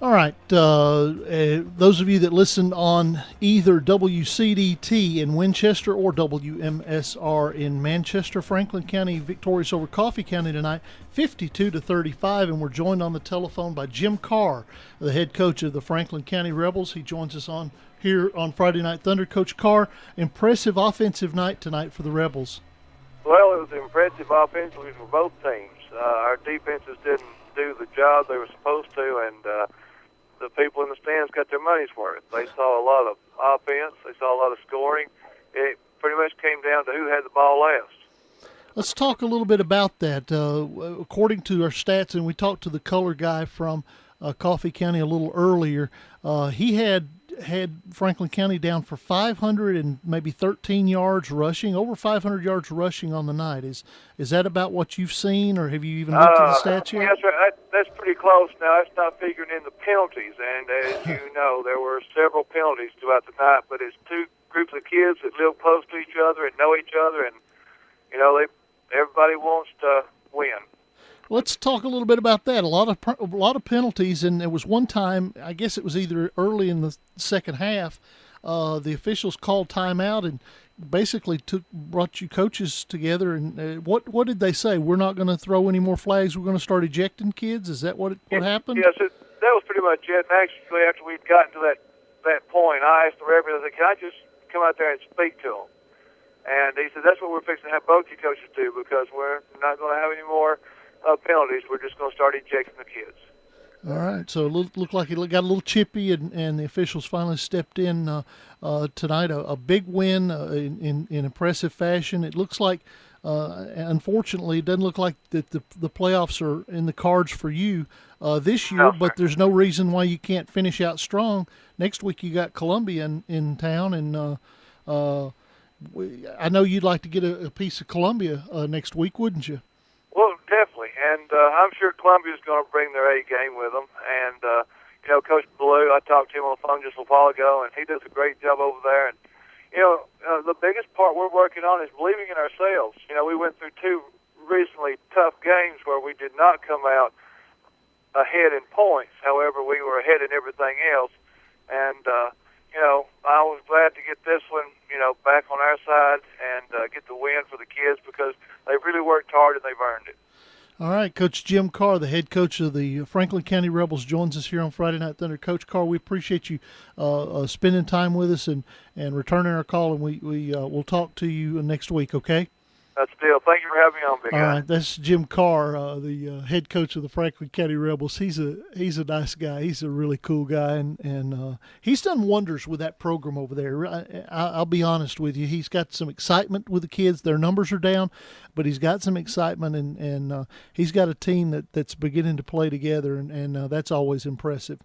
All right. Those of you that listen on either WCDT in Winchester or WMSR in Manchester, Franklin County victorious over Coffee County tonight, 52-35, and we're joined on the telephone by Jim Carr, the head coach of the Franklin County Rebels. He joins us on here on Friday Night Thunder. Coach Carr, impressive offensive night tonight for the Rebels. Well, it was impressive offensively for both teams. Our defenses didn't do the job they were supposed to, and the people in the stands got their money's worth. They saw a lot of offense. They saw a lot of scoring. It pretty much came down to who had the ball last. Let's talk a little bit about that. According to our stats, and we talked to the color guy from Coffee County a little earlier, he had Franklin County down for 500 and maybe 13 yards rushing, over 500 yards rushing on the night. Is that about what you've seen, or have you even looked at the stats yet? Yes, sir. That's pretty close now. That's not figuring in the penalties. And as you know, there were several penalties throughout the night, but it's two groups of kids that live close to each other and know each other, and, you know, everybody wants to win. Let's talk a little bit about that. A lot of penalties, and there was one time, I guess it was either early in the second half, the officials called timeout and basically brought you coaches together. And what did they say? We're not going to throw any more flags. We're going to start ejecting kids. Is that what happened? Yes, that was pretty much it. And actually, after we'd gotten to that point, I asked the referee, I said, "Can I just come out there and speak to them?" And he said, "That's what we're fixing to have both you coaches do, because we're not going to have any more penalties. We're just going to start ejecting the kids." All right, so it looked like it got a little chippy, and the officials finally stepped in tonight. A big win in impressive fashion. It looks like, unfortunately, it doesn't look like that the playoffs are in the cards for you this year, but there's no reason why you can't finish out strong. Next week you got Columbia in town, and I know you'd like to get a piece of Columbia next week, wouldn't you? Well, definitely, and I'm sure Columbia's going to bring their A game with them. And you know, Coach Blue, I talked to him on the phone just a while ago, and he does a great job over there. And you know, the biggest part we're working on is believing in ourselves. You know, we went through two recently tough games where we did not come out ahead in points. However, we were ahead in everything else, and you know, I was glad to get this one, you know, back on our side and get the win for the kids, because they've really worked hard and they've earned it. All right, Coach Jim Carr, the head coach of the Franklin County Rebels, joins us here on Friday Night Thunder. Coach Carr, we appreciate you spending time with us and returning our call, and we'll talk to you next week, okay? That's the deal. Thank you for having me on, big guy. All right, that's Jim Carr, the head coach of the Franklin County Rebels. He's a nice guy. He's a really cool guy, and he's done wonders with that program over there. I'll be honest with you. He's got some excitement with the kids. Their numbers are down, but he's got some excitement, and he's got a team that's beginning to play together, and that's always impressive.